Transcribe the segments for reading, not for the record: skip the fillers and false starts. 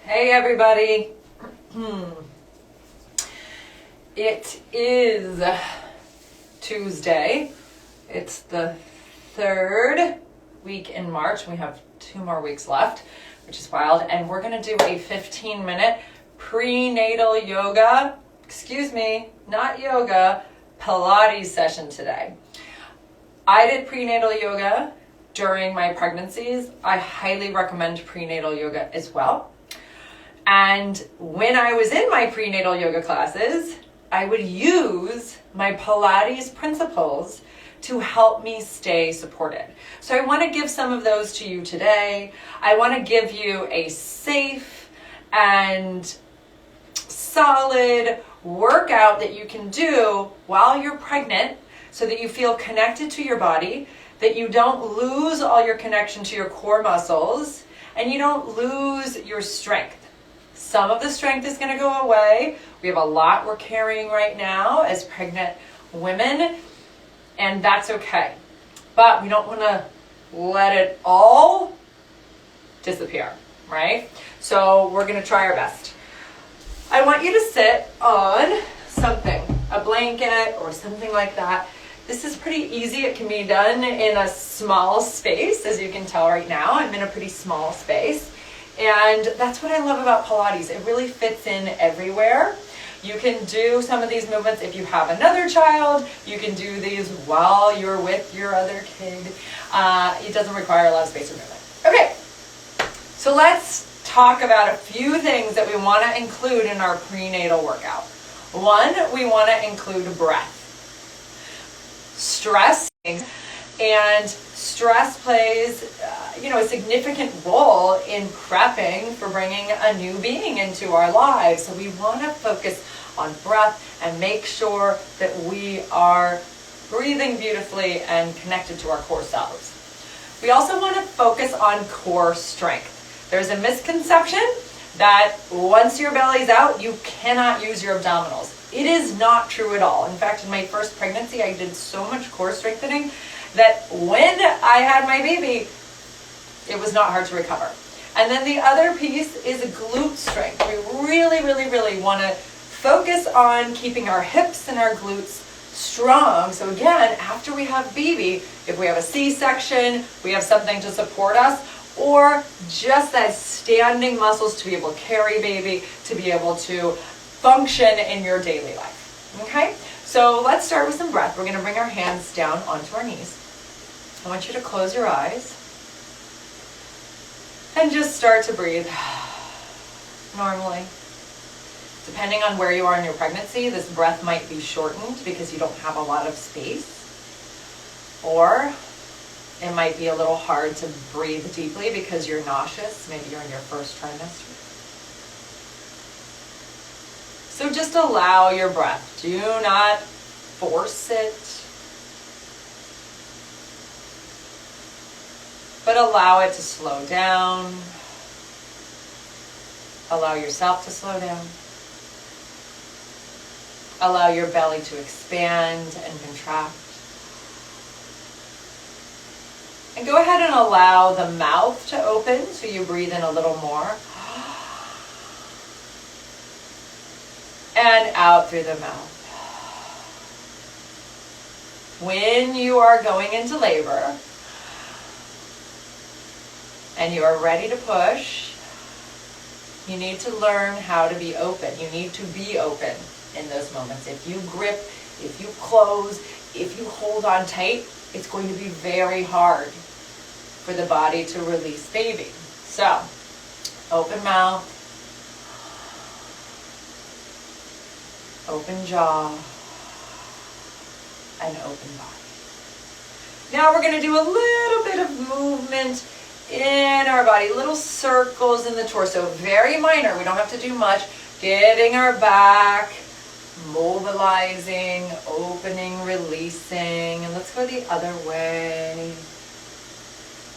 Hey everybody. It is Tuesday. It's the third week in March. We have 2 more weeks left, which is wild. And we're going to do a 15-minute prenatal yoga, not yoga, Pilates session today. I did prenatal yoga during my pregnancies. I highly recommend prenatal yoga as well. And when I was in my prenatal yoga classes, I would use my Pilates principles to help me stay supported. So I want to give some of those to you today. I want to give you a safe and solid workout that you can do while you're pregnant so that you feel connected to your body, that you don't lose all your connection to your core muscles, and you don't lose your strength. Some of the strength is going to go away. We have a lot we're carrying right now as pregnant women, and that's okay. But we don't want to let it all disappear, right? So we're going to try our best. I want you to sit on something, a blanket or something like that. This is pretty easy. It can be done in a small space. As you can tell right now, I'm in a pretty small space. And that's what I love about Pilates. It really fits in everywhere. You can do some of these movements if you have another child. You can do these while you're with your other kid. It doesn't require a lot of space or movement. Okay, so let's talk about a few things that we want to include in our prenatal workout. One, we want to include breath. Stress, and stress plays a significant role in prepping for bringing a new being into our lives. So we want to focus on breath and make sure that we are breathing beautifully and connected to our core selves. We also want to focus on core strength. There's a misconception that once your belly's out, you cannot use your abdominals. It is not true at all. In fact, in my first pregnancy, I did so much core strengthening that when I had my baby, it was not hard to recover. And then the other piece is glute strength. We really, really, really want to focus on keeping our hips and our glutes strong. So again, after we have baby, if we have a C-section, we have something to support us, or just that standing muscles to be able to carry baby, to be able to function in your daily life. Okay? So let's start with some breath. We're going to bring our hands down onto our knees. I want you to close your eyes and just start to breathe normally. Depending on where you are in your pregnancy, this breath might be shortened because you don't have a lot of space, or it might be a little hard to breathe deeply because you're nauseous. Maybe you're in your first trimester. So just allow your breath. Do not force it, but allow it to slow down. Allow yourself to slow down. Allow your belly to expand and contract. And go ahead and allow the mouth to open so you breathe in a little more. And out through the mouth. When you are going into labor and you are ready to push, you need to learn how to be open. You need to be open in those moments. If you grip, if you close, if you hold on tight, it's going to be very hard for the body to release baby. So, open mouth, open jaw, and open body. Now we're going to do a little bit of movement in our body, little circles in the torso, very minor. We don't have to do much. Getting our back, mobilizing, opening, releasing, and let's go the other way.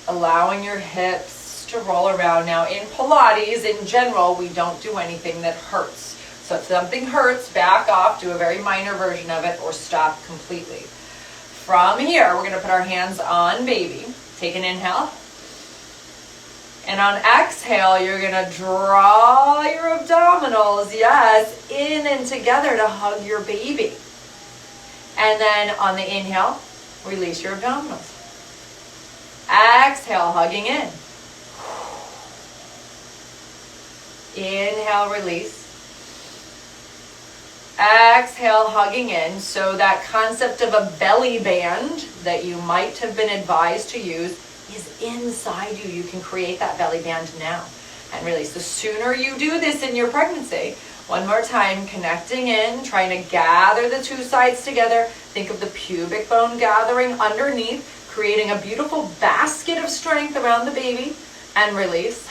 Allowing your hips to roll around. Now in Pilates, in general, we don't do anything that hurts. So if something hurts, back off, do a very minor version of it, or stop completely. From here, we're going to put our hands on baby. Take an inhale. And on exhale, you're gonna draw your abdominals, yes, in and together to hug your baby. And then on the inhale, release your abdominals. Exhale, hugging in. Inhale, release. Exhale, hugging in. So that concept of a belly band that you might have been advised to use is inside you. You can create that belly band now and release. The sooner you do this in your pregnancy, one more time, connecting in, trying to gather the two sides together. Think of the pubic bone gathering underneath, creating a beautiful basket of strength around the baby, and release.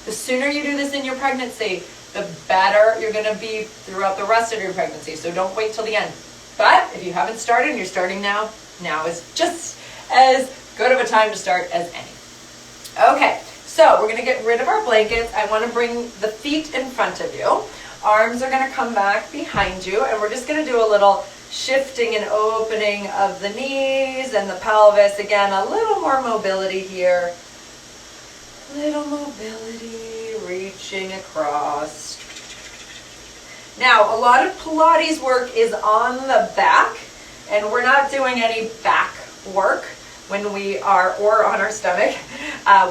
The sooner you do this in your pregnancy, the better you're going to be throughout the rest of your pregnancy. So don't wait till the end. But if you haven't started and you're starting now, now is just as good of a time to start as any. Okay, so we're going to get rid of our blankets. I want to bring the feet in front of you. Arms are going to come back behind you, and we're just going to do a little shifting and opening of the knees and the pelvis. Again, a little more mobility here. Little mobility, reaching across. Now, a lot of Pilates work is on the back, and we're not doing any back work when we are, or on our stomach,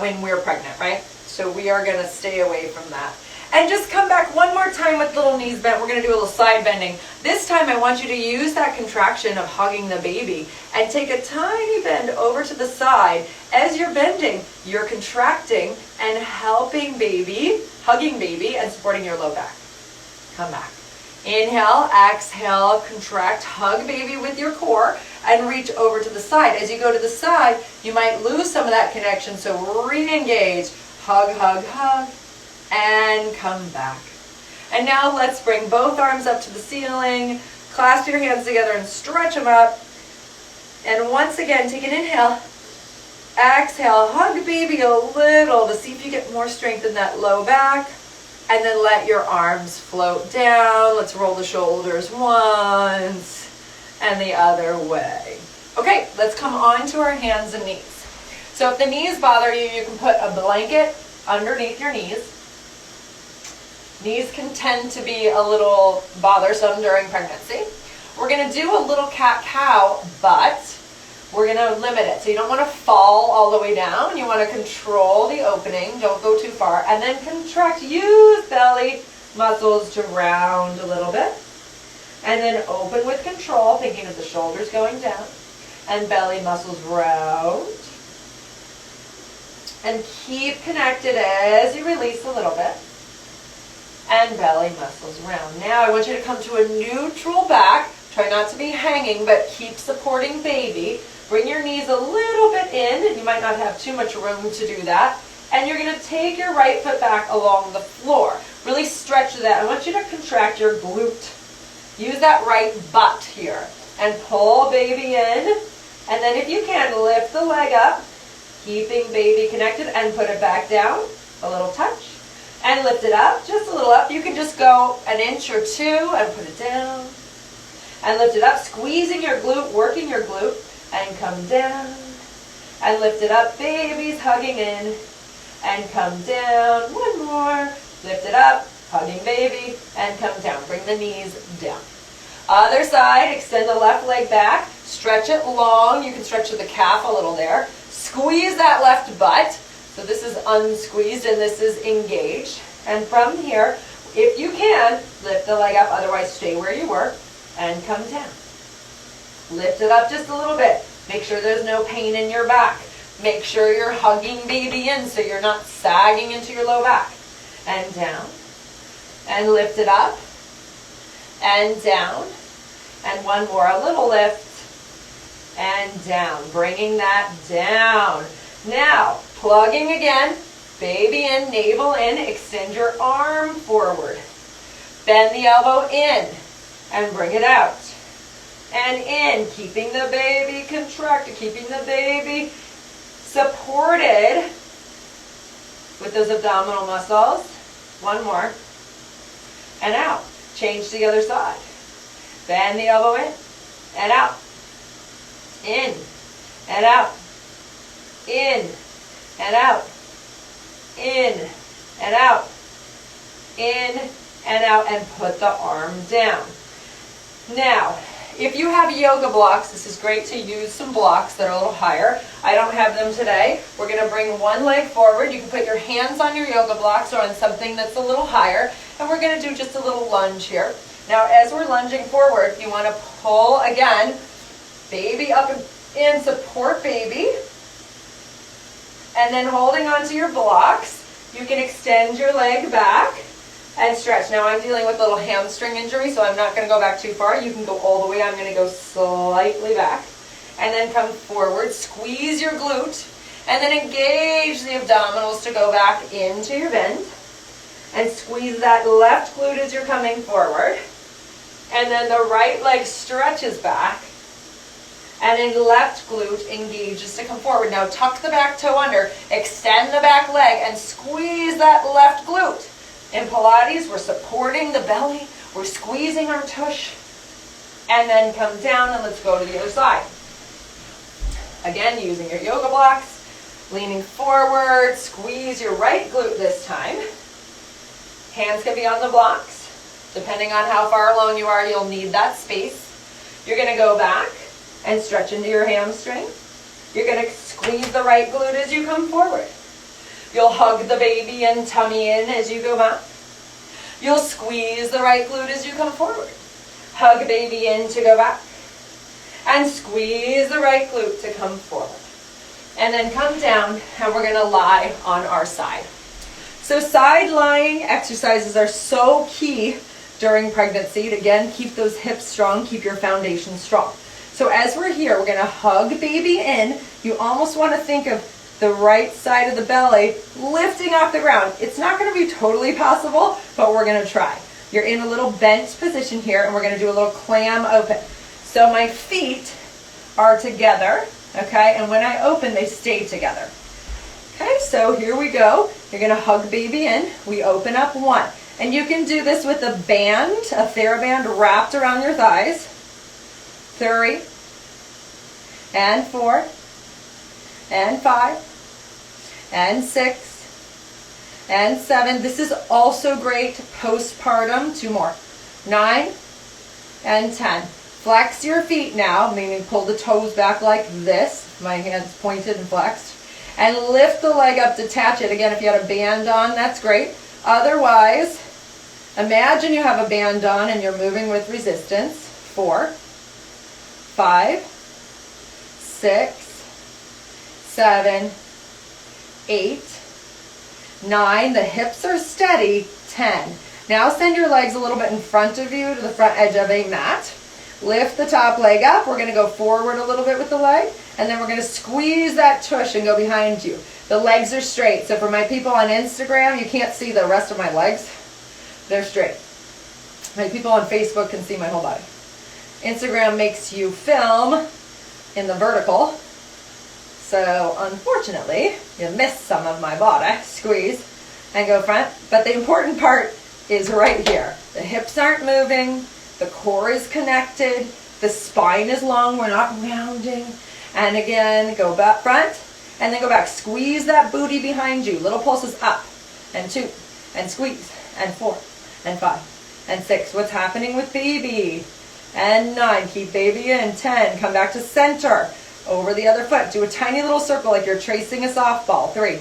when we're pregnant, right? So we are going to stay away from that. And just come back one more time with little knees bent. We're going to do a little side bending. This time I want you to use that contraction of hugging the baby and take a tiny bend over to the side. As you're bending, you're contracting and helping baby, hugging baby, and supporting your low back. Come back. Inhale, exhale, contract, hug baby with your core, and reach over to the side. As you go to the side, you might lose some of that connection, so re-engage. Hug, hug, hug, and come back. And now let's bring both arms up to the ceiling, clasp your hands together and stretch them up. And once again, take an inhale. Exhale, hug baby a little to see if you get more strength in that low back. And then let your arms float down. Let's roll the shoulders once and the other way. Okay, let's come on to our hands and knees. So if the knees bother you, you can put a blanket underneath your knees. Knees can tend to be a little bothersome during pregnancy. We're going to do a little cat-cow, but we're going to limit it. So you don't want to fall all the way down. You want to control the opening. Don't go too far. And then contract. Use belly muscles to round a little bit. And then open with control, thinking of the shoulders going down. And belly muscles round. And keep connected as you release a little bit. And belly muscles round. Now I want you to come to a neutral back. Try not to be hanging, but keep supporting baby. Bring your knees a little bit in. You might not have too much room to do that. And you're going to take your right foot back along the floor. Really stretch that. I want you to contract your glute. Use that right butt here. And pull baby in. And then if you can, lift the leg up, keeping baby connected, and put it back down. A little touch. And lift it up, just a little up. You can just go an inch or two and put it down. And lift it up, squeezing your glute, working your glute. And come down. And lift it up, baby's hugging in. And come down. One more. Lift it up, hugging baby. And come down. Bring the knees down. Other side, extend the left leg back. Stretch it long. You can stretch the calf a little there. Squeeze that left butt. So this is unsqueezed and this is engaged. And from here, if you can, lift the leg up. Otherwise, stay where you were and come down. Lift it up just a little bit. Make sure there's no pain in your back. Make sure you're hugging baby in so you're not sagging into your low back. And down. And lift it up. And down. And one more. A little lift. And down. Bringing that down. Now, plugging again, baby in, navel in, extend your arm forward. Bend the elbow in and bring it out. And in, keeping the baby contracted, keeping the baby supported with those abdominal muscles. One more. And out. Change to the other side. Bend the elbow in and out. In and out. In and out. in and out, in and out, and put the arm down. Now, if you have yoga blocks, this is great to use some blocks that are a little higher. I don't have them today. We're going to bring one leg forward. You can put your hands on your yoga blocks or on something that's a little higher, and we're going to do just a little lunge here. Now, as we're lunging forward, you want to pull again, baby up and in, support baby, and then holding onto your blocks, you can extend your leg back and stretch. Now I'm dealing with a little hamstring injury, so I'm not going to go back too far. You can go all the way. I'm going to go slightly back. And then come forward, squeeze your glute, and then engage the abdominals to go back into your bend. And squeeze that left glute as you're coming forward. And then the right leg stretches back. And then left glute engages to come forward. Now tuck the back toe under, extend the back leg, and squeeze that left glute. In Pilates, we're supporting the belly, we're squeezing our tush, and then come down and let's go to the other side. Again, using your yoga blocks, leaning forward, squeeze your right glute this time. Hands can be on the blocks. Depending on how far along you are, you'll need that space. You're going to go back and stretch into your hamstring. You're going to squeeze the right glute as you come forward. You'll hug the baby and tummy in as you go back. You'll squeeze the right glute as you come forward. Hug baby in to go back. And squeeze the right glute to come forward. And then come down, and we're going to lie on our side. So side lying exercises are so key during pregnancy to, again, keep those hips strong, keep your foundation strong. So as we're here, we're going to hug baby in. You almost want to think of the right side of the belly lifting off the ground. It's not going to be totally possible, but we're going to try. You're in a little bent position here, and we're going to do a little clam open. So my feet are together, okay? And when I open, they stay together. Okay, so here we go. You're going to hug baby in. We open up one. And you can do this with a band, a TheraBand wrapped around your thighs. 3, and 4, and 5, and 6, and 7. This is also great postpartum. 2 more. 9, and 10. Flex your feet now, meaning pull the toes back like this. My hands pointed and flexed. And lift the leg up, detach it. Again, if you had a band on, that's great. Otherwise, imagine you have a band on and you're moving with resistance. 4, 5, 6, 7, 8, 9. The hips are steady. 10. Now send your legs a little bit in front of you to the front edge of a mat. Lift the top leg up. We're going to go forward a little bit with the leg. And then we're going to squeeze that tush and go behind you. The legs are straight. So for my people on Instagram, you can't see the rest of my legs. They're straight. My people on Facebook can see my whole body. Instagram makes you film in the vertical. So unfortunately, you miss some of my body. Squeeze and go front. But the important part is right here. The hips aren't moving. The core is connected. The spine is long. We're not rounding. And again, go back front and then go back. Squeeze that booty behind you. Little pulses up and 2 and squeeze and 4 and 5 and 6. What's happening with baby? And 9. Keep baby in. 10. Come back to center. Over the other foot. Do a tiny little circle like you're tracing a softball. 3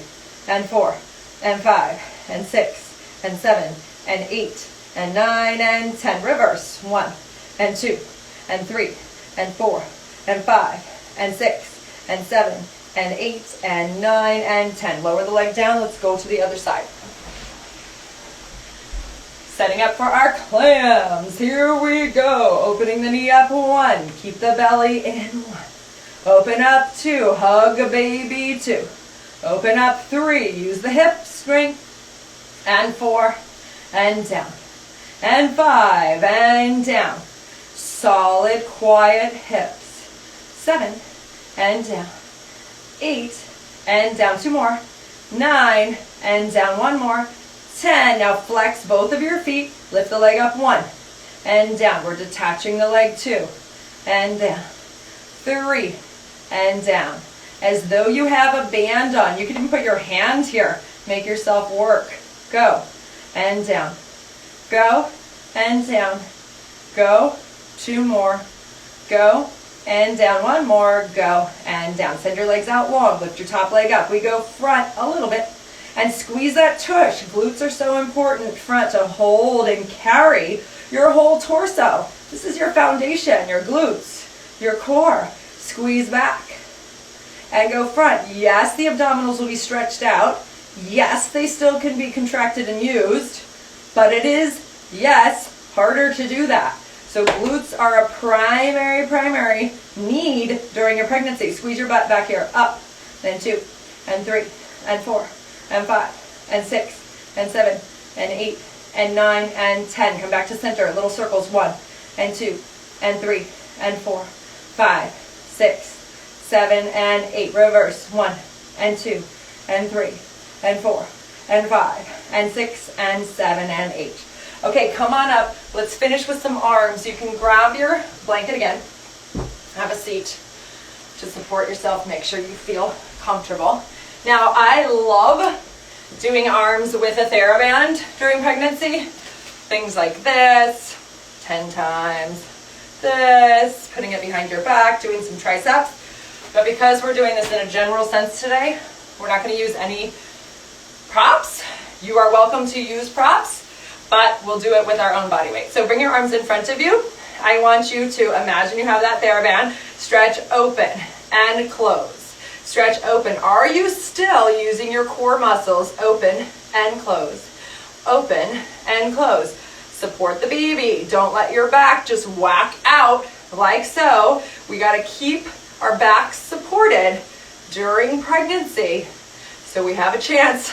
and 4 and 5 and 6 and 7 and 8 and 9 and 10. Reverse. 1 and 2 and 3 and 4 and 5 and 6 and 7 and 8 and 9 and 10. Lower the leg down. Let's go to the other side. Setting up for our clams. Here we go. Opening the knee up. 1. Keep the belly in. 1. Open up. 2. Hug a baby. 2. Open up. 3. Use the hip strength. And 4. And down. And 5. And down. Solid, quiet hips. 7. And down. 8. And down. 2 more. 9. And down. 1 more. 10. Now flex both of your feet. Lift the leg up. 1. And down. We're detaching the leg. 2. And down. 3. And down. As though you have a band on. You can even put your hand here Make yourself work. Go and down. Go and down. Go. 2 more. Go and down. 1 more. Go and down. Send your legs out long. Lift your top leg up. We go front a little bit and squeeze that tush. Glutes are so important front to hold and carry your whole torso. This is your foundation, your glutes, your core. Squeeze back and go front. Yes, the abdominals will be stretched out. Yes, they still can be contracted and used, but it is, yes, harder to do that. So glutes are a primary need during your pregnancy. Squeeze your butt back here. Up, then 2, and 3, and 4, and 5, and 6, and 7, and 8, and 9, and 10. Come back to center. Little circles. 1, and 2, and 3, and 4, 5, 6, 7, and 8. Reverse. 1, and 2, and 3, and 4, and 5, and 6, and 7, and 8. Okay, come on up. Let's finish with some arms. You can grab your blanket again. Have a seat to support yourself. Make sure you feel comfortable. Now, I love doing arms with a TheraBand during pregnancy. Things like this, 10 times this, putting it behind your back, doing some triceps. But because we're doing this in a general sense today, we're not going to use any props. You are welcome to use props, but we'll do it with our own body weight. So bring your arms in front of you. I want you to imagine you have that TheraBand. Stretch open and close. Stretch open. Are you still using your core muscles? Open and close. Open and close. Support the baby. Don't let your back just whack out like so. We got to keep our backs supported during pregnancy so we have a chance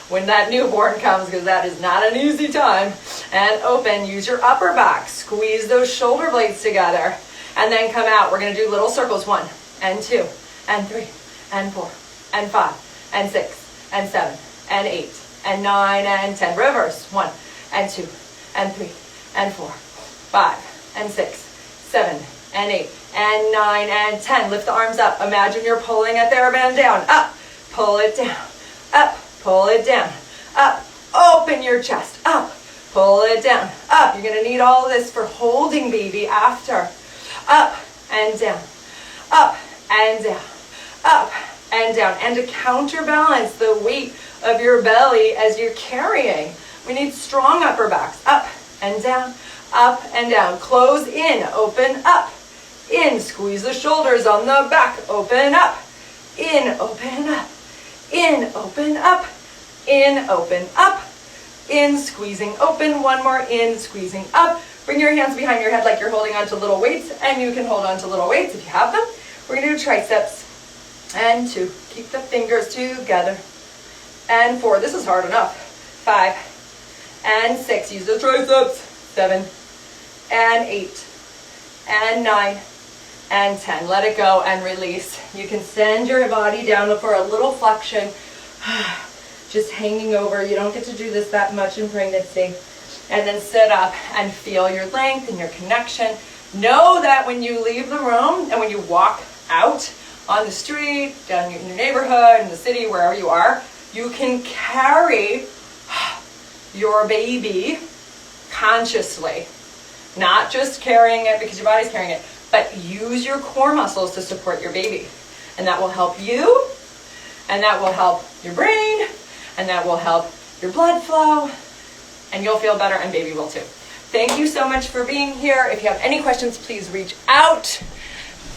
when that newborn comes, because that is not an easy time. And open, use your upper back, squeeze those shoulder blades together, and then come out. We're going to do little circles. 1, and 2, and 3, and 4, and 5, and 6, and 7, and 8, and 9, and 10. Reverse. 1, and 2, and 3, and 4, 5, and 6, 7, and 8, and 9, and 10. Lift the arms up. Imagine you're pulling a TheraBand down. Up, pull it down. Up, pull it down. Up, open your chest. Up, pull it down. Up. You're going to need all of this for holding baby after. Up and down. Up and down. Up and down. And to counterbalance the weight of your belly as you're carrying, we need strong upper backs. Up and down. Up and down. Close in. Open up. In. Squeeze the shoulders on the back. Open up. In. Open up. In. Open up. In, open, up, in, squeezing, open, 1 more, in, squeezing, up. Bring your hands behind your head like you're holding on to little weights, and you can hold on to little weights if you have them. We're going to do triceps, and 2. Keep the fingers together, and 4. This is hard enough. 5, and 6. Use the triceps. 7, and 8, and 9, and 10. Let it go and release. You can send your body down for a little flexion. Just hanging over. You don't get to do this that much in pregnancy. And then sit up and feel your length and your connection. Know that when you leave the room and when you walk out on the street, down in your neighborhood, in the city, wherever you are, you can carry your baby consciously. Not just carrying it because your body's carrying it, but use your core muscles to support your baby. And that will help you, and that will help your brain, and that will help your blood flow, and you'll feel better, and baby will too. Thank you so much for being here. If you have any questions, please reach out.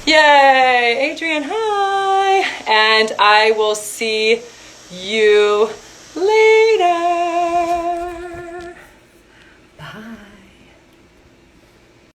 Yay, Adrienne, hi. And I will see you later.